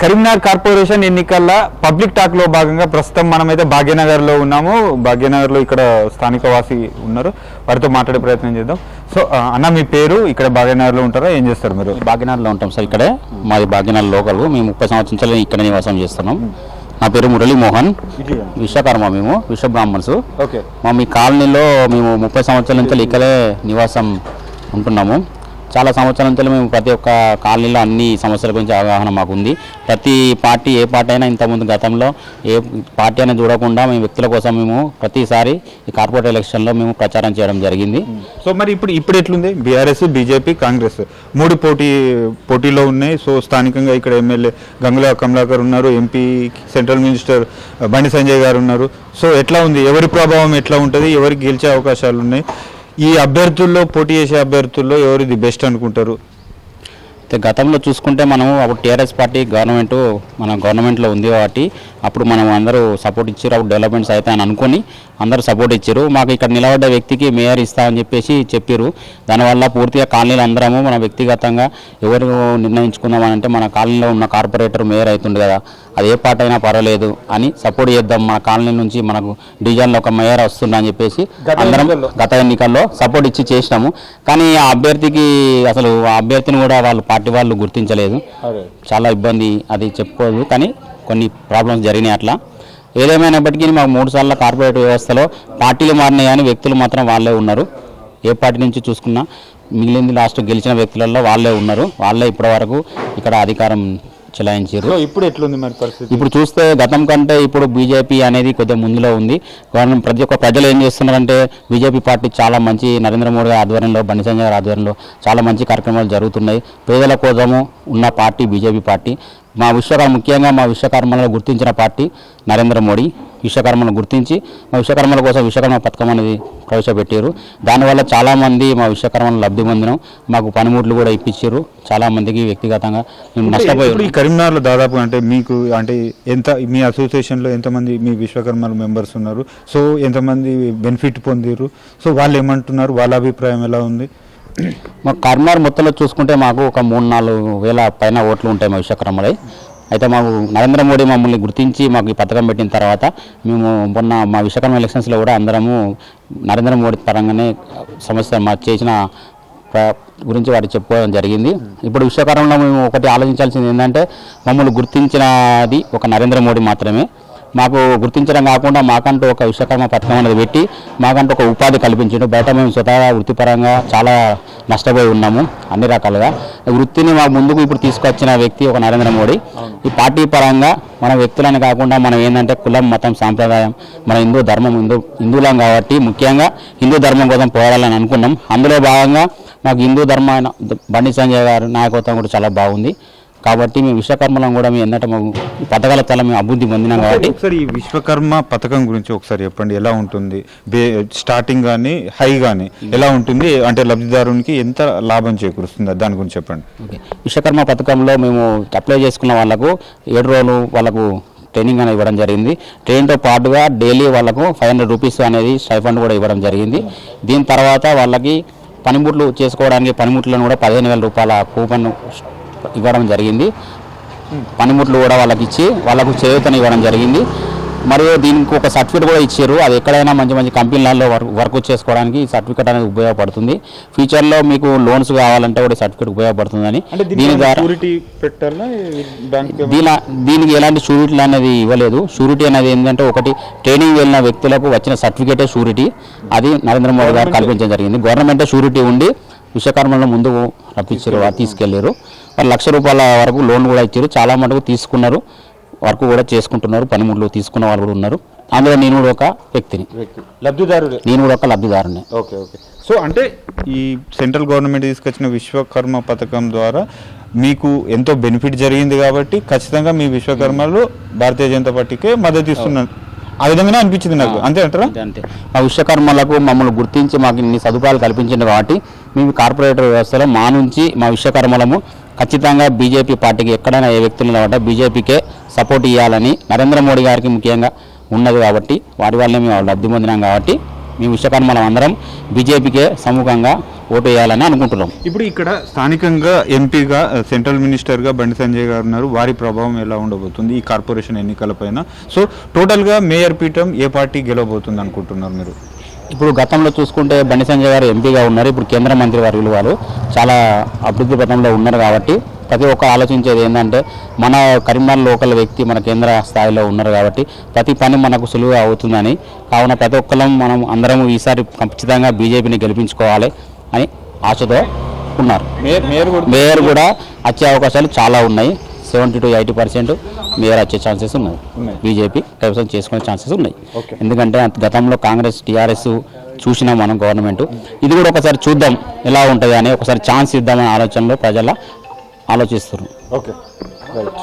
Karimnagar corporation ఎన్నికల public talk లో భాగంగా ప్రస్తుతం మనమైతే భాగ్యనగర్ లో ఉన్నాము. భాగ్యనగర్ లో ఇక్కడ స్థానిక వాసి ఉన్నారు, వారితో మాట్లాడే ప్రయత్నం చేద్దాం. సో అన్న, మీ పేరు? ఇక్కడ భాగ్యనగర్ లో ఉంటారా, ఏం చేస్తారు మీరు? భాగ్యనగర్ లో ఉంటాం సార్. ఇక్కడే మాది భాగ్యనగర్ లోకల్. మేము 30 సంవత్సరాలు ఇక్కడ నివాసం చేస్తున్నాం. నా పేరు మురళీమోహన్, విశ్వకర్మ, మేము విశ్వ బ్రాహ్మణ్స్. మా మీ కాలనీలో మేము 30 సంవత్సరాల నుంచి ఇక్కడే నివాసం ఉంటున్నాము. చాలా సంవత్సరాల నుంచి మేము ప్రతి ఒక్క కాలనీలో అన్ని సమస్యల గురించి అవగాహన మాకు ఉంది. ప్రతి పార్టీ, ఏ పార్టీ అయినా ఇంతకుముందు గతంలో ఏ పార్టీ అయినా చూడకుండా మేము వ్యక్తుల కోసం మేము ప్రతిసారి ఈ కార్పొరేట్ ఎలక్షన్లో మేము ప్రచారం చేయడం జరిగింది. సో మరి ఇప్పుడు ఎట్లుంది? బీఆర్ఎస్, బీజేపీ, కాంగ్రెస్ మూడు పోటీలో ఉన్నాయి. సో స్థానికంగా ఇక్కడ ఎమ్మెల్యే గంగుల కమలాకర్ ఉన్నారు, MP central minister Bandi Sanjay గారు ఉన్నారు. సో ఎట్లా ఉంది? ఎవరి ప్రభావం ఎట్లా ఉంటుంది? ఎవరికి గెలిచే అవకాశాలు ఉన్నాయి? ఈ అభ్యర్థుల్లో, పోటీ చేసే అభ్యర్థుల్లో ఎవరిది బెస్ట్ అనుకుంటారు? అయితే గతంలో చూసుకుంటే మనం అప్పుడు టీఆర్ఎస్ పార్టీ మన గవర్నమెంట్లో ఉంది కాబట్టి అప్పుడు మనం అందరూ సపోర్ట్ ఇచ్చారు. అప్పుడు డెవలప్మెంట్స్ అయితే అని అనుకొని అందరూ సపోర్ట్ ఇచ్చారు. మాకు ఇక్కడ నిలబడ్డ వ్యక్తికి మేయర్ ఇస్తామని చెప్పేసి చెప్పారు. దానివల్ల పూర్తిగా కాలనీలు అందరము మనం వ్యక్తిగతంగా ఎవరు నిర్ణయించుకుందామనంటే మన కాలనీలో ఉన్న కార్పొరేటర్ మేయర్ అవుతుంది కదా, అది ఏ పార్టీ అయినా పర్వాలేదు అని సపోర్ట్ చేద్దాం, మన కాలనీ నుంచి మనకు డివిజన్లో ఒక మేయర్ వస్తుందా అని చెప్పేసి అందరం గత ఎన్నికల్లో సపోర్ట్ ఇచ్చి చేసినాము. కానీ ఆ అభ్యర్థికి అసలు ఆ అభ్యర్థిని కూడా పార్టీ వాళ్ళు గుర్తించలేదు. చాలా ఇబ్బంది, అది చెప్పుకోదు. కానీ కొన్ని ప్రాబ్లమ్స్ జరిగినాయి. అట్లా ఏదేమైనప్పటికీ మాకు 3 సార్లు కార్పొరేట్ వ్యవస్థలో పార్టీలు మారినాయి కానీ వ్యక్తులు మాత్రం వాళ్ళే ఉన్నారు. ఏ పార్టీ నుంచి చూసుకున్నా మిగిలింది లాస్ట్ గెలిచిన వ్యక్తులలో వాళ్ళే ఉన్నారు. వాళ్ళే ఇప్పటి వరకు ఇక్కడ అధికారం చెలాయించారు. ఇప్పుడు ఎట్లుంది మరి పరిస్థితి? ఇప్పుడు చూస్తే గతం కంటే ఇప్పుడు బీజేపీ అనేది కొద్దిగా ముందులో ఉంది. ప్రతి ఒక్క ప్రజలు ఏం చేస్తున్నారంటే బీజేపీ పార్టీ చాలా మంచి, నరేంద్ర మోడీ ఆధ్వర్యంలో, బండి సంజయ్ గారి ఆధ్వర్యంలో చాలా మంచి కార్యక్రమాలు జరుగుతున్నాయి. పేదల కోసము ఉన్న పార్టీ బీజేపీ పార్టీ. ముఖ్యంగా మా విశ్వకర్మలను గుర్తించిన పార్టీ నరేంద్ర మోడీ. విశ్వకర్మలను గుర్తించి మా విశ్వకర్మల కోసం విశ్వకర్మ పథకం అనేది ప్రవేశపెట్టారు. దానివల్ల చాలామంది మా విశ్వకర్మలు లబ్ధి పొందినాం. మాకు పనిముట్లు కూడా ఇప్పించారు. చాలామందికి వ్యక్తిగతంగా మేము నష్టపోయాం. ఈ కరీంనగర్లో దాదాపు మీకు ఎంత, మీ అసోసియేషన్లో ఎంతమంది మీ విశ్వకర్మల మెంబర్స్ ఉన్నారు? సో ఎంతమంది బెనిఫిట్ పొందారు? సో వాళ్ళు ఏమంటున్నారు? వాళ్ళ అభిప్రాయం ఎలా ఉంది? మా కరీంనగర్ మొత్తంలో చూసుకుంటే మాకు ఒక 3-4 వేల పైన ఓట్లు ఉంటాయి మా విశ్వకర్మలై. అయితే మాకు నరేంద్ర మోడీ మమ్మల్ని గుర్తించి మాకు ఈ పథకం పెట్టిన తర్వాత మేము మొన్న మా విశ్వకర్మ ఎలక్షన్స్లో కూడా అందరము నరేంద్ర మోడీ పరంగానే సమస్య మా చేసిన గురించి వాటి చెప్పుకోవడం జరిగింది. ఇప్పుడు విశ్వకర్మలో మేము ఒకటి ఆలోచించాల్సింది ఏంటంటే మమ్మల్ని గుర్తించినది ఒక నరేంద్ర మోడీ మాత్రమే. మాకు గుర్తించడం కాకుండా మాకంటూ ఒక విశ్వకర్మ పథకం అనేది పెట్టి మాకంటూ ఒక ఉపాధి కల్పించడం. బయట మేము స్వతహాగా వృత్తిపరంగా చాలా నష్టపోయి ఉన్నాము అన్ని రకాలుగా. వృత్తిని మా ముందుకు ఇప్పుడు తీసుకొచ్చిన వ్యక్తి ఒక నరేంద్ర మోడీ. ఈ పార్టీ పరంగా మన వ్యక్తులని కాకుండా మనం ఏంటంటే కులం, మతం, సాంప్రదాయం, మన హిందూ ధర్మం, హిందువులం కాబట్టి ముఖ్యంగా హిందూ ధర్మం కోసం పోరాడాలని అనుకున్నాం. అందులో భాగంగా మాకు హిందూ ధర్మ బండి సంజయ్ గారు నాయకత్వం కూడా చాలా బాగుంది. కాబట్టి మేము విశ్వకర్మలం కూడా మేము ఏంటంటే మాకు పథకాల తల మేము అభివృద్ధి పొందినాం కాబట్టి. ఒకసారి ఈ విశ్వకర్మ పథకం గురించి ఒకసారి చెప్పండి, ఎలా ఉంటుంది? స్టార్టింగ్ కానీ హై కానీ ఎలా ఉంటుంది? అంటే లబ్ధిదారునికి ఎంత లాభం చేకూరుస్తుంది, దాని గురించి చెప్పండి. ఓకే, విశ్వకర్మ పథకంలో మేము అప్లై చేసుకున్న వాళ్ళకు 7 రోజులు వాళ్ళకు ట్రైనింగ్ అనేది ఇవ్వడం జరిగింది. ట్రైన్తో పాటుగా డైలీ వాళ్ళకు 500 రూపీస్ అనేది స్టైఫండ్ కూడా ఇవ్వడం జరిగింది. దీని తర్వాత వాళ్ళకి పనిముట్లు చేసుకోవడానికి పనిముట్లను కూడా 15,000 రూపాయల కూపన్ ఇవ్వడం జరిగింది. పనిముట్లు కూడా వాళ్ళకి ఇచ్చి వాళ్ళకు చేయూతను ఇవ్వడం జరిగింది. మరియు దీనికి ఒక సర్టిఫికేట్ కూడా ఇచ్చారు. అది ఎక్కడైనా మంచి మంచి కంపెనీలలో వర్క్ చేసుకోవడానికి ఈ సర్టిఫికేట్ అనేది ఉపయోగపడుతుంది. ఫ్యూచర్లో మీకు లోన్స్ కావాలంటే కూడా సర్టిఫికేట్ ఉపయోగపడుతుందని. దీని ద్వారా దీనికి ఎలాంటి షూరిటీలు అనేది ఇవ్వలేదు. షూరిటీ అనేది ఏంటంటే ఒకటి ట్రైనింగ్ వెళ్ళిన వ్యక్తులకు వచ్చిన సర్టిఫికేటే షూరిటీ. అది నరేంద్ర మోడీ గారు కల్పించడం జరిగింది. గవర్నమెంటే షూరిటీ ఉండి విశ్వకర్మలను ముందుకు రప్పించారు, తీసుకెళ్లారు. వాళ్ళు రూ. 1,00,000 వరకు లోన్ కూడా ఇచ్చారు. చాలా మటుకు తీసుకున్నారు, వర్క్ కూడా చేసుకుంటున్నారు. పనిముట్లు తీసుకున్న వాళ్ళు కూడా ఉన్నారు. అందులో నేను కూడా ఒక వ్యక్తిని, నేను కూడా ఒక లబ్ధిదారుని. ఓకే. సో అంటే ఈ సెంట్రల్ గవర్నమెంట్ తీసుకొచ్చిన విశ్వకర్మ పథకం ద్వారా మీకు ఎంతో బెనిఫిట్ జరిగింది కాబట్టి ఖచ్చితంగా మీ విశ్వకర్మలు భారతీయ జనతా పార్టీకే మద్దతు ఇస్తున్నారు. ఆ విధంగానే అనిపించింది నాకు. అంతే అంటారా? అంతే. మా విశ్వకర్మలకు మమ్మల్ని గుర్తించి మాకు ఇన్ని సదుపాయాలు కల్పించింది కాబట్టి మేము కార్పొరేటర్ వ్యవస్థలో మా నుంచి మా విశ్వకర్మలము ఖచ్చితంగా బీజేపీ పార్టీకి ఎక్కడైనా ఏ వ్యక్తులు కాబట్టి బీజేపీకే సపోర్ట్ ఇవ్వాలని నరేంద్ర మోడీ గారికి ముఖ్యంగా ఉన్నది కాబట్టి వాటి వల్లే మేము లబ్ధి పొందినాం కాబట్టి మేము విశ్వకర్మలం అందరం బీజేపీకే సముఖంగా ఓటు వేయాలని అనుకుంటున్నాం. ఇప్పుడు ఇక్కడ స్థానికంగా ఎంపీగా సెంట్రల్ మినిస్టర్గా బండి సంజయ్ గారు ఉన్నారు. వారి ప్రభావం ఎలా ఉండబోతుంది ఈ కార్పొరేషన్ ఎన్నికలపైన? సో టోటల్గా మేయర్ పీఠం ఏ పార్టీ గెలవబోతుంది అనుకుంటున్నారు మీరు? ఇప్పుడు గతంలో చూసుకుంటే బండి సంజయ్ గారు ఎంపీగా ఉన్నారు. ఇప్పుడు కేంద్ర మంత్రి వర్యులు వాళ్ళు చాలా అభివృద్ధి పథంలో ఉన్నారు కాబట్టి ప్రతి ఒక్కరు ఆలోచించేది ఏంటంటే మన కరీంనగర్ లోకల్ వ్యక్తి మన కేంద్ర స్థాయిలో ఉన్నారు కాబట్టి ప్రతి పని మనకు సులువుగా అవుతుందని, కావున ప్రతి ఒక్కరం మనం అందరం ఈసారి ఖచ్చితంగా బీజేపీని గెలిపించుకోవాలి అని ఆశతో ఉన్నారు. మేయర్ కూడా వచ్చే అవకాశాలు చాలా ఉన్నాయి. 70 to 80% మేయర్ వచ్చే ఛాన్సెస్ ఉన్నాయి. బీజేపీ కైవసం చేసుకునే ఛాన్సెస్ ఉన్నాయి. ఎందుకంటే గతంలో కాంగ్రెస్ టీఆర్ఎస్ చూసినాం మనం గవర్నమెంట్. ఇది కూడా ఒకసారి చూద్దాం ఎలా ఉంటుంది అని, ఒకసారి ఛాన్స్ ఇద్దామనే ఆలోచనలో ప్రజల ఆలోచిస్తున్నారు. Okay right.